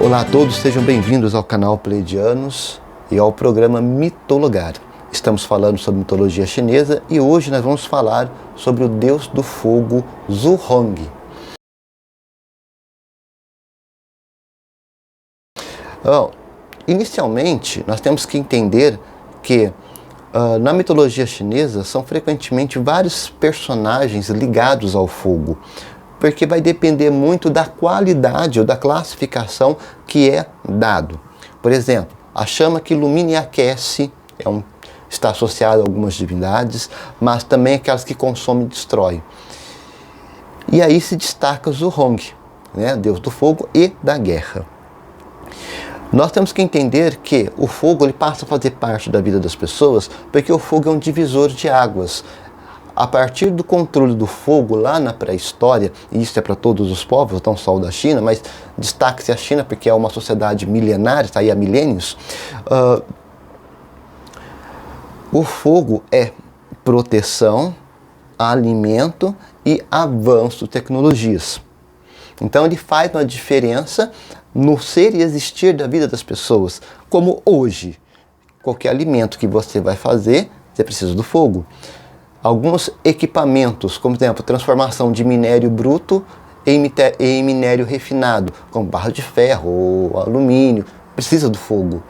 Olá a todos, sejam bem-vindos ao canal Pleiadianos e ao programa Mitologar. Estamos falando sobre mitologia chinesa e hoje nós vamos falar sobre o deus do fogo Zhurong. Bom, inicialmente nós temos que entender que na mitologia chinesa são frequentemente vários personagens ligados ao fogo, porque vai depender muito da qualidade ou da classificação que é dado. Por exemplo, a chama que ilumina e aquece está associada a algumas divindades, mas também aquelas que consomem e destroem. E aí se destaca Zhurong, né, deus do fogo e da guerra. Nós temos que entender que o fogo ele passa a fazer parte da vida das pessoas, porque o fogo é um divisor de águas. A partir do controle do fogo lá na pré-história, e isso é para todos os povos, não só o da China, mas destaque-se a China porque é uma sociedade milenária, está aí há milênios, o fogo é proteção, alimento e avanço de tecnologias. Então ele faz uma diferença no ser e existir da vida das pessoas, como hoje. Qualquer alimento que você vai fazer, você precisa do fogo. Alguns equipamentos, como por exemplo, transformação de minério bruto em minério refinado, como barra de ferro ou alumínio, precisa do fogo.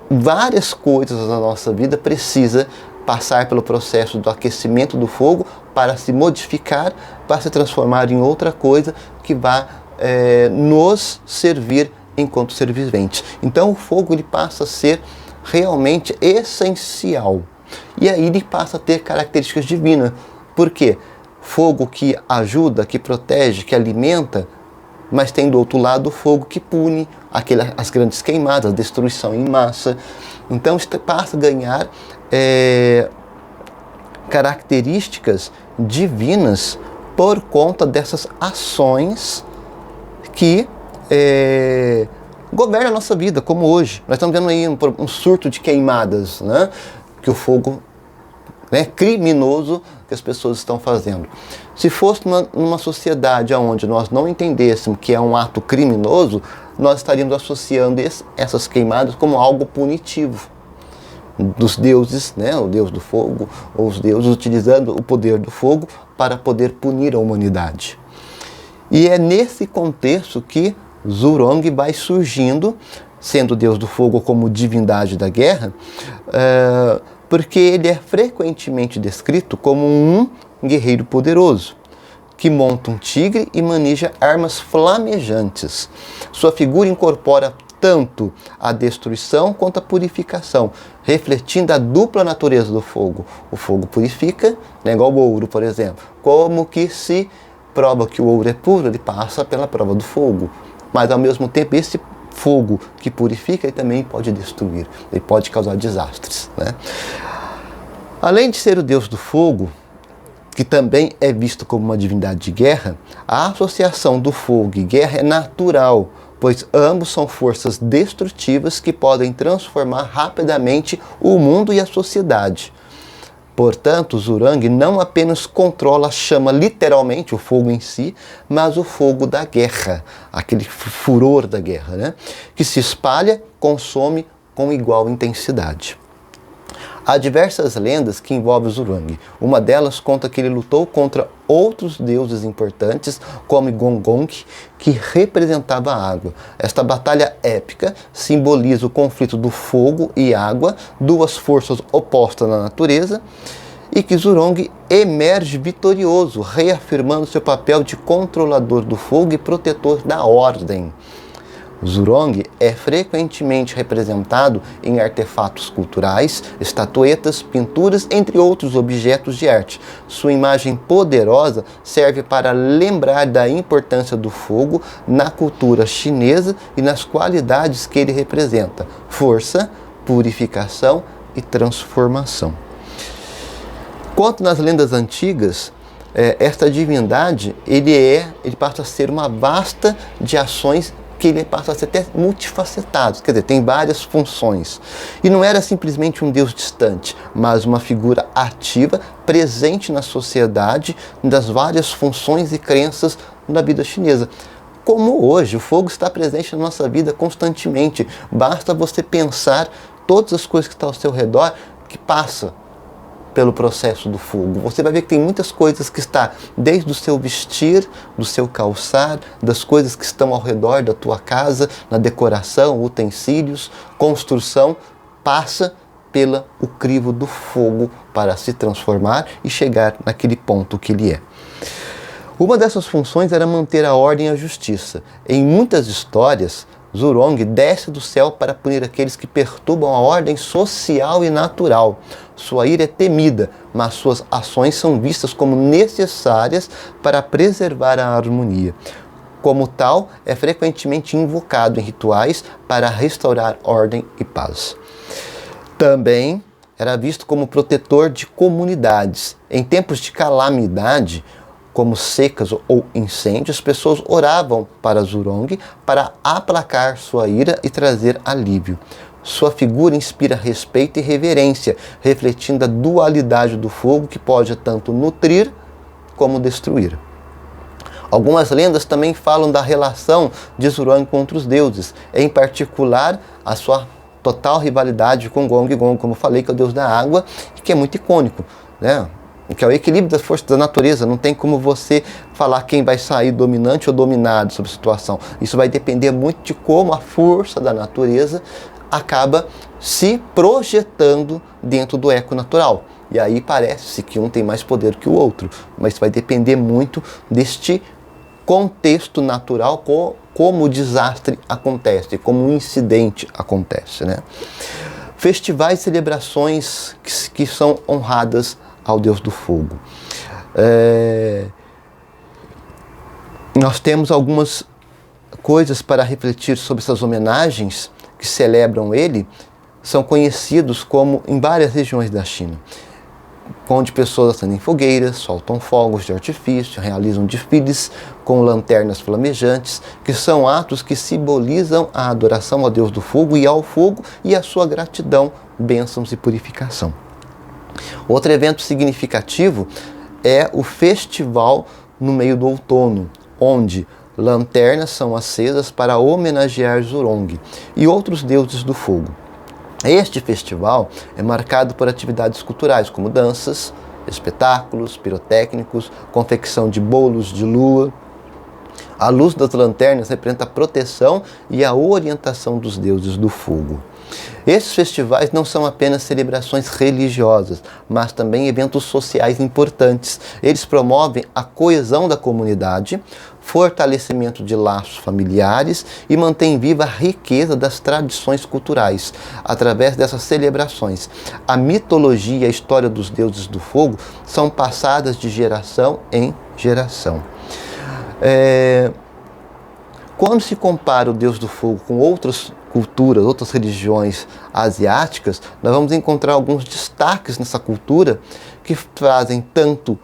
Várias coisas na nossa vida precisam passar pelo processo do aquecimento do fogo para se modificar, para se transformar em outra coisa que vai nos servir enquanto ser viventes. Então o fogo ele passa a ser realmente essencial. E aí ele passa a ter características divinas. Por quê? Fogo que ajuda, que protege, que alimenta, mas tem do outro lado o fogo que pune as grandes queimadas, a destruição em massa. Então passa a ganhar características divinas por conta dessas ações que governam a nossa vida, como hoje. Nós estamos vendo aí um surto de queimadas, né? Que o fogo criminoso que as pessoas estão fazendo. Se fosse numa sociedade onde nós não entendêssemos que é um ato criminoso, nós estaríamos associando essas queimadas como algo punitivo dos deuses, né, o deus do fogo, ou os deuses utilizando o poder do fogo para poder punir a humanidade. E é nesse contexto que Zhurong vai surgindo, sendo deus do fogo como divindade da guerra, porque ele é frequentemente descrito como um guerreiro poderoso, que monta um tigre e maneja armas flamejantes. Sua figura incorpora tanto a destruição quanto a purificação, refletindo a dupla natureza do fogo. O fogo purifica, né, igual o ouro, por exemplo. Como que se prova que o ouro é puro, ele passa pela prova do fogo. Mas ao mesmo tempo esse fogo que purifica ele também pode destruir, ele pode causar desastres, né? Além de ser o deus do fogo, que também é visto como uma divindade de guerra, a associação do fogo e guerra é natural, pois ambos são forças destrutivas que podem transformar rapidamente o mundo e a sociedade. Portanto, Zhurong não apenas controla a chama, literalmente, o fogo em si, mas o fogo da guerra, aquele furor da guerra, né? Que se espalha, consome com igual intensidade. Há diversas lendas que envolvem Zhurong. Uma delas conta que ele lutou contra outros deuses importantes, como Gongong, que representava a água. Esta batalha épica simboliza o conflito do fogo e água, duas forças opostas na natureza, e que Zhurong emerge vitorioso, reafirmando seu papel de controlador do fogo e protetor da ordem. Zhurong é frequentemente representado em artefatos culturais, estatuetas, pinturas, entre outros objetos de arte. Sua imagem poderosa serve para lembrar da importância do fogo na cultura chinesa e nas qualidades que ele representa: força, purificação e transformação. Quanto nas lendas antigas, esta divindade ele passa a ser uma vasta de ações que ele passa a ser até multifacetado, quer dizer, tem várias funções. E não era simplesmente um deus distante, mas uma figura ativa, presente na sociedade, das várias funções e crenças da vida chinesa. como hoje. O fogo está presente na nossa vida constantemente. Basta você pensar todas as coisas que estão ao seu redor que passa pelo processo do fogo. Você vai ver que tem muitas coisas que está desde o seu vestir, do seu calçar, das coisas que estão ao redor da tua casa, na decoração, utensílios, construção, passa pelo crivo do fogo para se transformar e chegar naquele ponto que ele é. Uma dessas funções era manter a ordem e a justiça. Em muitas histórias, Zurong desce do céu para punir aqueles que perturbam a ordem social e natural. Sua ira é temida, mas suas ações são vistas como necessárias para preservar a harmonia. Como tal, é frequentemente invocado em rituais para restaurar ordem e paz. Também era visto como protetor de comunidades. Em tempos de calamidade, como secas ou incêndios, as pessoas oravam para Zurong para aplacar sua ira e trazer alívio. Sua figura inspira respeito e reverência, refletindo a dualidade do fogo que pode tanto nutrir como destruir. Algumas lendas também falam da relação de Zurong com outros deuses, em particular a sua total rivalidade com Gong Gong, como falei, que é o deus da água, que é muito icônico, né? Que é o equilíbrio das forças da natureza. Não tem como você falar quem vai sair dominante ou dominado sobre a situação. Isso vai depender muito de como a força da natureza acaba se projetando dentro do eco natural. E aí parece que um tem mais poder que o outro, mas vai depender muito deste contexto natural, como o desastre acontece, como o incidente acontece, né? Festivais e celebrações que são honradas ao Deus do Fogo. Nós temos algumas coisas para refletir sobre essas homenagens que celebram ele, são conhecidos como em várias regiões da China, onde pessoas acendem fogueiras, soltam fogos de artifício, realizam desfiles com lanternas flamejantes, que são atos que simbolizam a adoração ao Deus do Fogo e ao fogo e a sua gratidão, bênçãos e purificação. Outro evento significativo é o festival no meio do outono, onde lanternas são acesas para homenagear Zurong e outros deuses do fogo. Este festival é marcado por atividades culturais como danças, espetáculos pirotécnicos, confecção de bolos de lua. A luz das lanternas representa a proteção e a orientação dos deuses do fogo. Esses festivais não são apenas celebrações religiosas, mas também eventos sociais importantes. Eles promovem a coesão da comunidade, fortalecimento de laços familiares e mantêm viva a riqueza das tradições culturais. Através dessas celebrações, a mitologia e a história dos deuses do fogo são passadas de geração em geração. Quando se compara o Deus do Fogo com outras culturas, outras religiões asiáticas, nós vamos encontrar alguns destaques nessa cultura que trazem tanto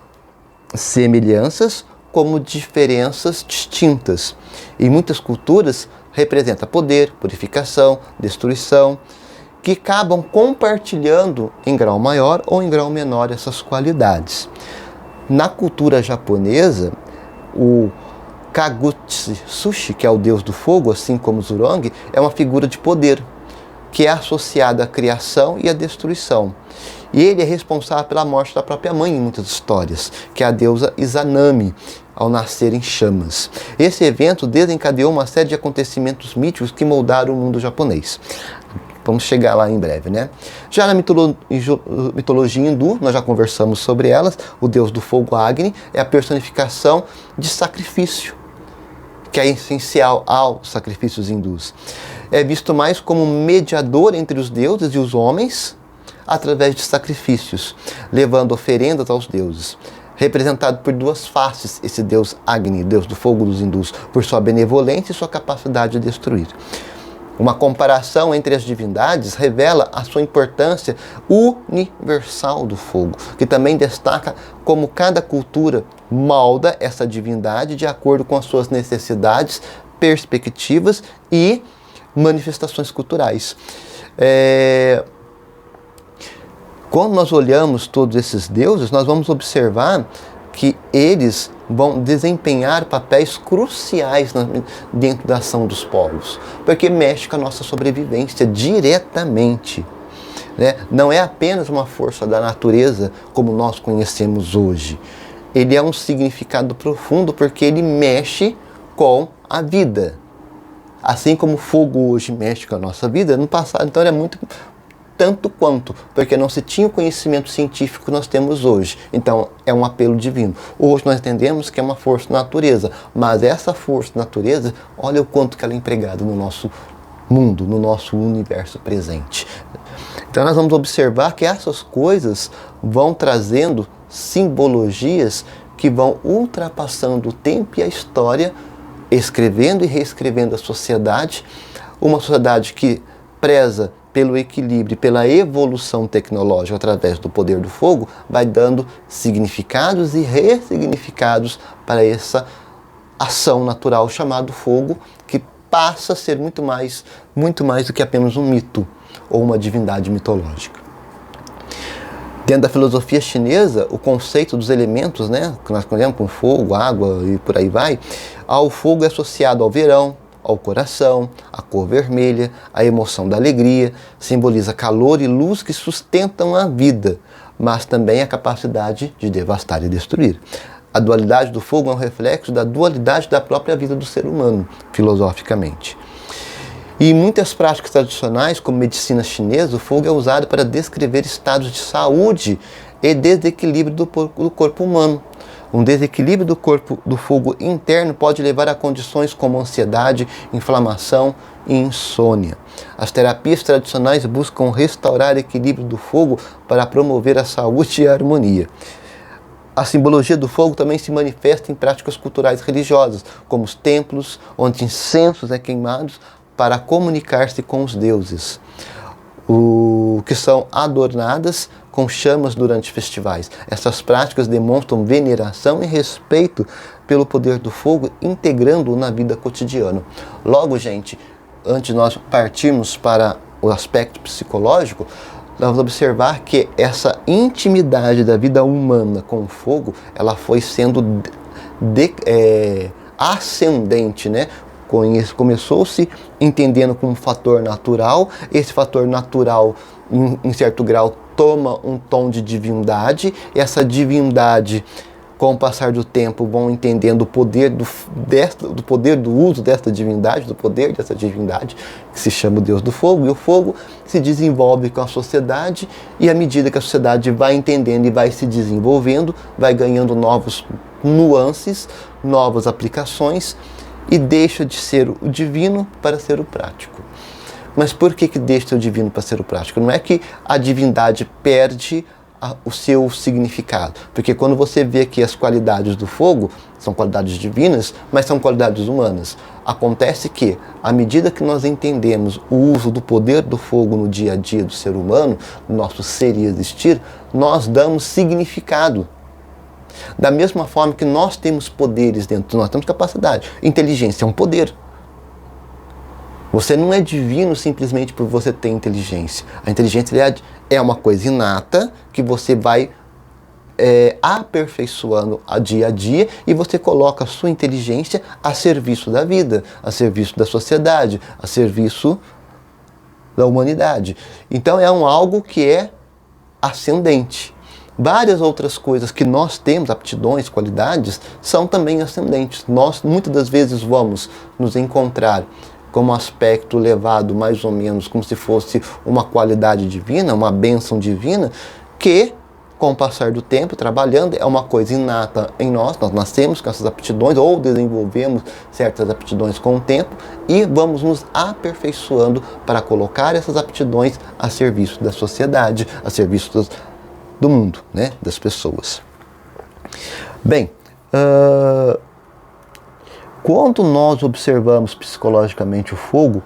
semelhanças como diferenças distintas. Em muitas culturas representa poder, purificação, destruição, que acabam compartilhando em grau maior ou em grau menor essas qualidades. Na cultura japonesa, o Kagutsushi, que é o deus do fogo, assim como Zurong, é uma figura de poder, que é associada à criação e à destruição. E ele é responsável pela morte da própria mãe em muitas histórias, que é a deusa Izanami, ao nascer em chamas. Esse evento desencadeou uma série de acontecimentos míticos que moldaram o mundo japonês. Vamos chegar lá em breve, né? Já na mitologia hindu, nós já conversamos sobre elas, o deus do fogo Agni é a personificação de sacrifício, que é essencial aos sacrifícios hindus. É visto mais como mediador entre os deuses e os homens, através de sacrifícios, levando oferendas aos deuses. Representado por duas faces, esse deus Agni, deus do fogo dos hindus, por sua benevolência e sua capacidade de destruir. Uma comparação entre as divindades revela a sua importância universal do fogo, que também destaca como cada cultura molda essa divindade de acordo com as suas necessidades, perspectivas e manifestações culturais. Quando nós olhamos todos esses deuses, nós vamos observar que eles vão desempenhar papéis cruciais dentro da ação dos povos, porque mexe com a nossa sobrevivência diretamente. Né? Não é apenas uma força da natureza como nós conhecemos hoje. Ele é um significado profundo porque ele mexe com a vida. Assim como o fogo hoje mexe com a nossa vida, no passado então era muito tanto quanto, porque não se tinha o conhecimento científico que nós temos hoje. Então é um apelo divino. Hoje nós entendemos que é uma força da natureza, mas essa força da natureza, olha o quanto que ela é empregada no nosso mundo, no nosso universo presente. Então nós vamos observar que essas coisas vão trazendo simbologias que vão ultrapassando o tempo e a história, escrevendo e reescrevendo a sociedade, uma sociedade que preza pelo equilíbrio e pela evolução tecnológica através do poder do fogo, vai dando significados e ressignificados para essa ação natural chamada fogo, que passa a ser muito mais do que apenas um mito ou uma divindade mitológica. Dentro da filosofia chinesa, o conceito dos elementos, né, que nós conhecemos como fogo, água e por aí vai, ao fogo é associado ao verão, ao coração, a cor vermelha, a emoção da alegria, simboliza calor e luz que sustentam a vida, mas também a capacidade de devastar e destruir. A dualidade do fogo é um reflexo da dualidade da própria vida do ser humano, filosoficamente. E em muitas práticas tradicionais, como medicina chinesa, o fogo é usado para descrever estados de saúde e desequilíbrio do corpo humano. Um desequilíbrio do fogo interno pode levar a condições como ansiedade, inflamação e insônia. As terapias tradicionais buscam restaurar o equilíbrio do fogo para promover a saúde e a harmonia. A simbologia do fogo também se manifesta em práticas culturais religiosas, como os templos, onde incensos é queimados para comunicar-se com os deuses, que são adornadas com chamas durante festivais. Essas práticas demonstram veneração e respeito pelo poder do fogo, integrando-o na vida cotidiana. Logo, gente, antes de nós partirmos para o aspecto psicológico, nós vamos observar que essa intimidade da vida humana com o fogo, ela foi sendo ascendente, né? Começou-se entendendo como um fator natural. Esse fator natural, em certo grau, toma um tom de divindade, e essa divindade, com o passar do tempo, vão entendendo o poder do poder do uso dessa divindade, do poder dessa divindade, que se chama o Deus do Fogo, e o fogo se desenvolve com a sociedade, e à medida que a sociedade vai entendendo e vai se desenvolvendo, vai ganhando novos nuances, novas aplicações, e deixa de ser o divino para ser o prático. Mas por que deixa de ser o divino para ser o prático? Não é que a divindade perde o seu significado, porque quando você vê que as qualidades do fogo são qualidades divinas, mas são qualidades humanas, acontece que, à medida que nós entendemos o uso do poder do fogo no dia a dia do ser humano, no nosso ser e existir, nós damos significado. Da mesma forma que nós temos poderes dentro de nós, temos capacidade. Inteligência é um poder. Você não é divino simplesmente por você ter inteligência. A inteligência é uma coisa inata que você vai aperfeiçoando a dia, e você coloca a sua inteligência a serviço da vida, a serviço da sociedade, a serviço da humanidade. Então é algo que é ascendente. Várias outras coisas que nós temos, aptidões, qualidades, são também ascendentes. Nós muitas das vezes vamos nos encontrar como aspecto levado mais ou menos como se fosse uma qualidade divina, uma bênção divina, que com o passar do tempo, trabalhando, é uma coisa inata em nós nascemos com essas aptidões ou desenvolvemos certas aptidões com o tempo e vamos nos aperfeiçoando para colocar essas aptidões a serviço da sociedade, a serviço do mundo, né, das pessoas. Bem, quando nós observamos psicologicamente o fogo,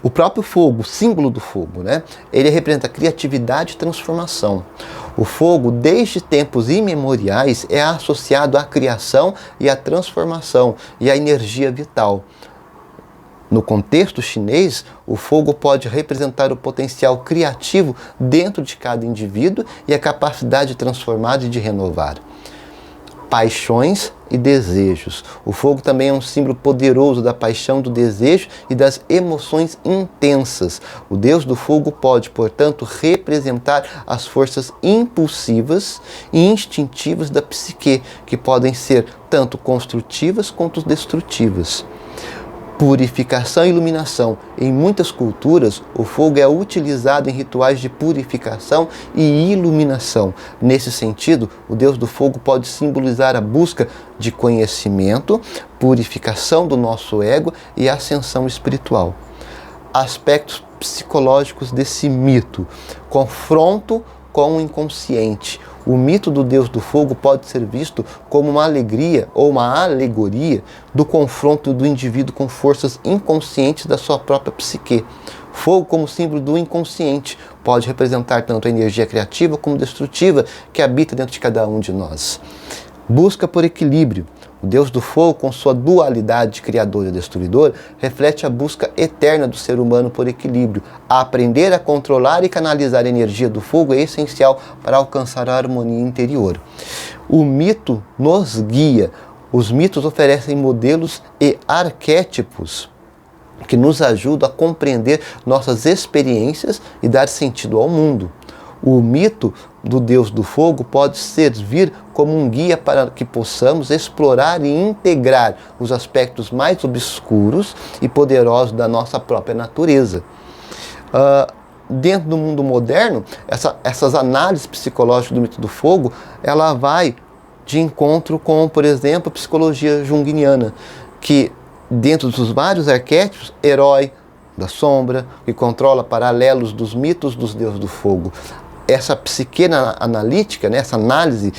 o próprio fogo, o símbolo do fogo, né, ele representa criatividade e transformação. O fogo, desde tempos imemoriais, é associado à criação e à transformação e à energia vital. No contexto chinês, o fogo pode representar o potencial criativo dentro de cada indivíduo e a capacidade de transformar e de renovar. paixões e desejos. O fogo também é um símbolo poderoso da paixão, do desejo e das emoções intensas. O Deus do fogo pode, portanto, representar as forças impulsivas e instintivas da psique, que podem ser tanto construtivas quanto destrutivas. Purificação e iluminação. Em muitas culturas, o fogo é utilizado em rituais de purificação e iluminação. Nesse sentido, o Deus do fogo pode simbolizar a busca de conhecimento, purificação do nosso ego e ascensão espiritual. Aspectos psicológicos desse mito: confronto com o inconsciente. O mito do Deus do fogo pode ser visto como uma alegria ou uma alegoria do confronto do indivíduo com forças inconscientes da sua própria psique. Fogo, como símbolo do inconsciente, pode representar tanto a energia criativa como destrutiva que habita dentro de cada um de nós. Busca por equilíbrio. O Deus do fogo, com sua dualidade de criador e destruidor, reflete a busca eterna do ser humano por equilíbrio. A aprender a controlar e canalizar a energia do fogo é essencial para alcançar a harmonia interior. O mito nos guia. Os mitos oferecem modelos e arquétipos que nos ajudam a compreender nossas experiências e dar sentido ao mundo. O mito do Deus do fogo pode servir como um guia para que possamos explorar e integrar os aspectos mais obscuros e poderosos da nossa própria natureza. Dentro do mundo moderno, essas análises psicológicas do mito do fogo, ela vai de encontro com, por exemplo, a psicologia junguiana, que dentro dos vários arquétipos, herói da sombra, que controla paralelos dos mitos dos deuses do fogo. Essa psique analítica, né, essa análise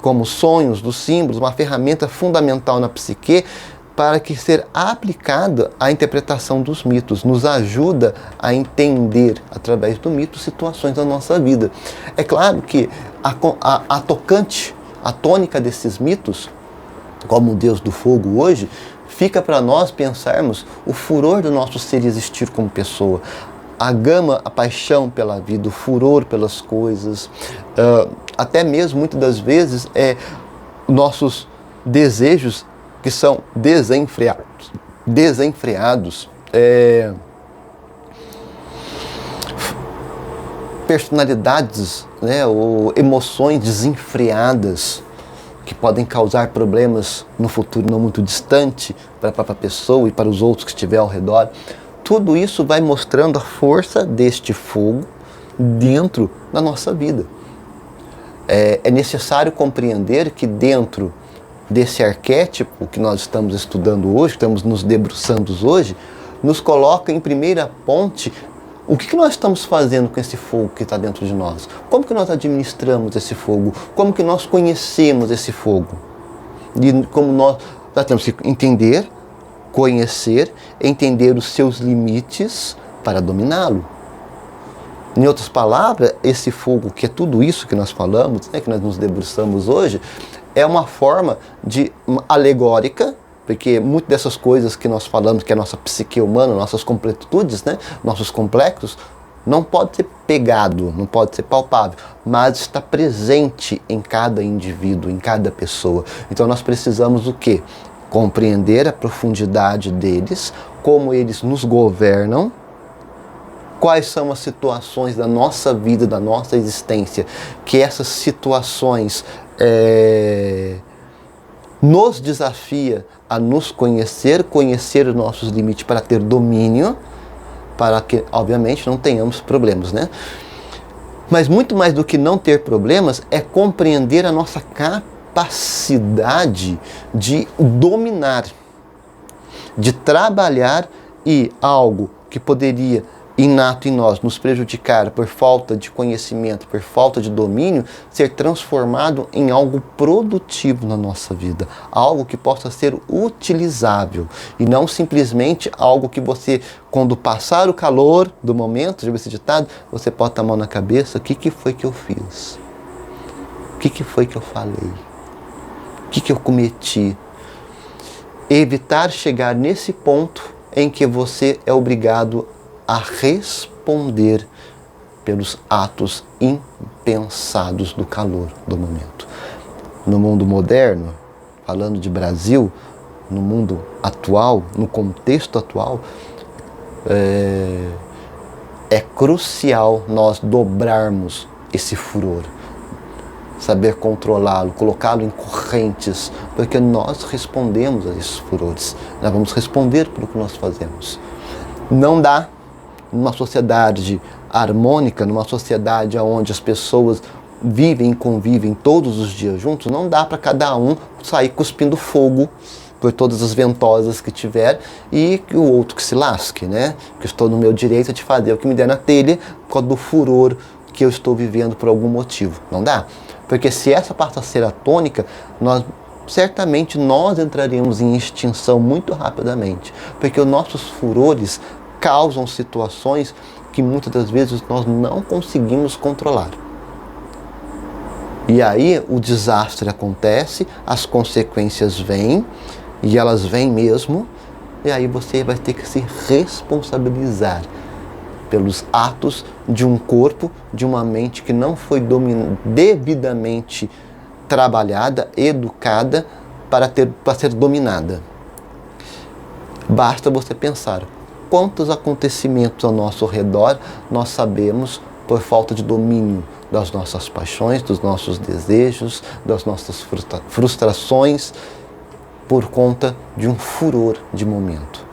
como sonhos dos símbolos, uma ferramenta fundamental na psique para que ser aplicada à interpretação dos mitos, nos ajuda a entender, através do mito, situações da nossa vida. É claro que a tônica desses mitos, como o Deus do fogo hoje, fica para nós pensarmos o furor do nosso ser existir como pessoa, a gama, a paixão pela vida, o furor pelas coisas, até mesmo muitas das vezes nossos desejos que são desenfreados, personalidades, né, ou emoções desenfreadas que podem causar problemas no futuro não muito distante para a própria pessoa e para os outros que estiver ao redor. Tudo isso vai mostrando a força deste fogo dentro da nossa vida. É necessário compreender que dentro desse arquétipo que nós estamos estudando hoje, que estamos nos debruçando hoje, nos coloca em primeira ponte o que nós estamos fazendo com esse fogo que está dentro de nós. Como que nós administramos esse fogo? Como que nós conhecemos esse fogo? E como nós temos que entender, conhecer, entender os seus limites para dominá-lo. Em outras palavras, esse fogo, que é tudo isso que nós falamos, né, que nós nos debruçamos hoje, é uma forma alegórica, porque muitas dessas coisas que nós falamos, que é a nossa psique humana, nossas completudes, né, nossos complexos, não pode ser pegado, não pode ser palpável, mas está presente em cada indivíduo, em cada pessoa. Então nós precisamos o quê? Compreender a profundidade deles, como eles nos governam, quais são as situações da nossa vida, da nossa existência, que essas situações nos desafia a nos conhecer os nossos limites para ter domínio, para que, obviamente, não tenhamos problemas, né? Mas muito mais do que não ter problemas é compreender a nossa capacidade de dominar, de trabalhar, e algo que poderia, inato em nós, nos prejudicar por falta de conhecimento, por falta de domínio, ser transformado em algo produtivo na nossa vida, algo que possa ser utilizável, e não simplesmente algo que você, quando passar o calor do momento, já esse ditado, você bota a mão na cabeça: o que foi que eu fiz? O que foi que eu falei? O que eu cometi? Evitar chegar nesse ponto em que você é obrigado a responder pelos atos impensados do calor do momento. no mundo moderno, falando de Brasil, no mundo atual, no contexto atual, é crucial nós dobrarmos esse furor, saber controlá-lo, colocá-lo em correntes, porque nós respondemos a esses furores, nós vamos responder pelo que nós fazemos. Não dá, numa sociedade harmônica, numa sociedade onde as pessoas vivem e convivem todos os dias juntos, não dá para cada um sair cuspindo fogo por todas as ventosas que tiver e que o outro que se lasque, né? Que eu estou no meu direito de fazer o que me der na telha por causa do furor que eu estou vivendo por algum motivo. Não dá. Porque se essa passa a ser a tônica, certamente nós entraríamos em extinção muito rapidamente. Porque os nossos furores causam situações que muitas das vezes nós não conseguimos controlar. E aí o desastre acontece, as consequências vêm, e elas vêm mesmo, e aí você vai ter que se responsabilizar pelos atos de um corpo, de uma mente que não foi devidamente trabalhada, educada para ser dominada. Basta você pensar quantos acontecimentos ao nosso redor nós sabemos por falta de domínio das nossas paixões, dos nossos desejos, das nossas frustrações, por conta de um furor de momento.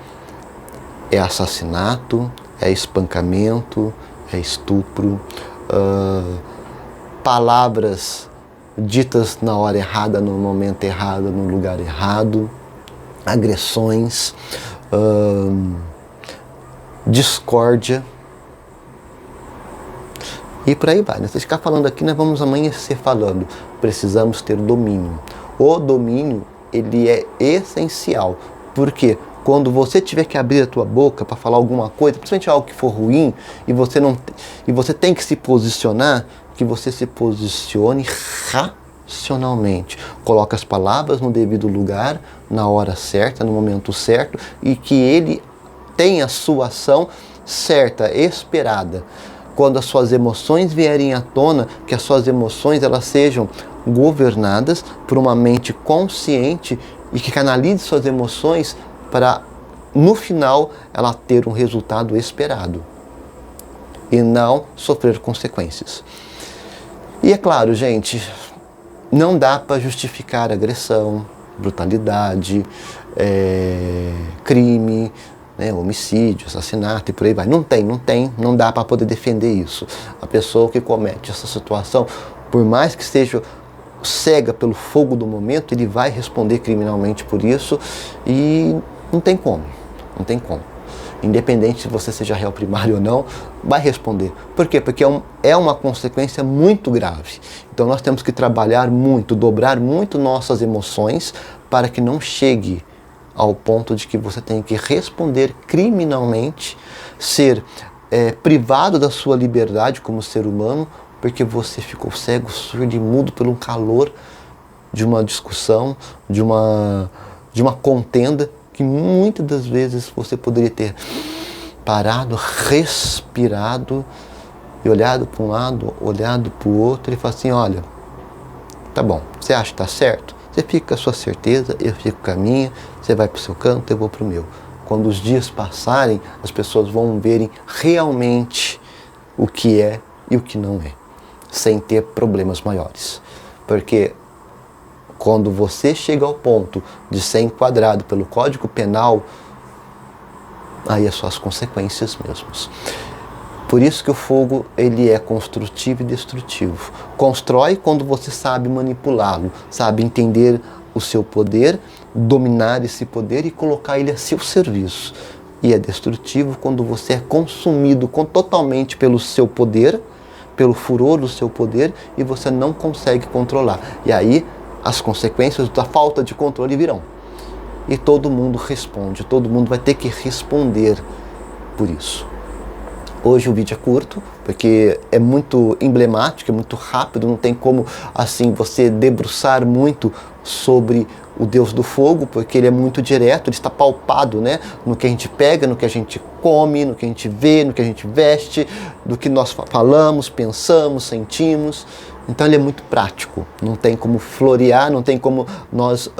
É assassinato, é espancamento, é estupro, palavras ditas na hora errada, no momento errado, no lugar errado, agressões, discórdia, e por aí vai. Se ficar falando aqui, nós vamos amanhecer falando. Precisamos ter domínio. O domínio, ele é essencial. Por quê? Quando você tiver que abrir a tua boca para falar alguma coisa, principalmente algo que for ruim, e você tem que se posicionar, que você se posicione racionalmente. Coloque as palavras no devido lugar, na hora certa, no momento certo, e que ele tenha a sua ação certa, esperada. Quando as suas emoções vierem à tona, que as suas emoções elas sejam governadas por uma mente consciente e que canalize suas emoções para, no final, ela ter um resultado esperado e não sofrer consequências. E é claro, gente, não dá para justificar agressão, brutalidade, crime, homicídio, assassinato e por aí vai. Não dá para poder defender isso. A pessoa que comete essa situação, por mais que esteja cega pelo fogo do momento, ele vai responder criminalmente por isso e não tem como. Independente se você seja réu primário ou não, vai responder. Por quê? Porque é uma consequência muito grave. Então nós temos que trabalhar muito, dobrar muito nossas emoções para que não chegue ao ponto de que você tem que responder criminalmente, ser privado da sua liberdade como ser humano, porque você ficou cego, surdo e mudo pelo calor de uma discussão, de uma contenda, que muitas das vezes você poderia ter parado, respirado e olhado para um lado, olhado para o outro e falar assim, olha, tá bom, você acha que está certo? Você fica com a sua certeza, eu fico com a minha, você vai para o seu canto, eu vou para o meu. Quando os dias passarem, as pessoas vão verem realmente o que é e o que não é, sem ter problemas maiores. Porque quando você chega ao ponto de ser enquadrado pelo Código Penal, aí são as consequências mesmas. Por isso que o fogo ele é construtivo e destrutivo. Constrói quando você sabe manipulá-lo, sabe entender o seu poder, dominar esse poder e colocar ele a seu serviço. E é destrutivo quando você é consumido totalmente pelo seu poder, pelo furor do seu poder e você não consegue controlar. E aí as consequências da falta de controle virão. E todo mundo responde, todo mundo vai ter que responder por isso. Hoje o vídeo é curto, porque é muito emblemático, é muito rápido, não tem como assim você debruçar muito sobre o Deus do Fogo, porque ele é muito direto, ele está palpado, né, no que a gente pega, no que a gente come, no que a gente vê, no que a gente veste, do que nós falamos, pensamos, sentimos. Então ele é muito prático, não tem como florear, não tem como nós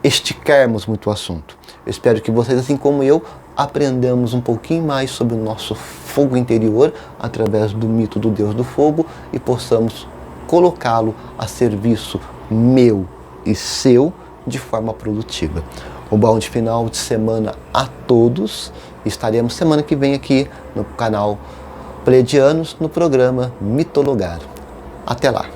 esticarmos muito o assunto. Eu espero que vocês, assim como eu, aprendamos um pouquinho mais sobre o nosso fogo interior através do mito do Deus do Fogo e possamos colocá-lo a serviço meu e seu de forma produtiva. Um bom final de semana a todos. Estaremos semana que vem aqui no canal Pleiadianos no programa Mitologar. Até lá!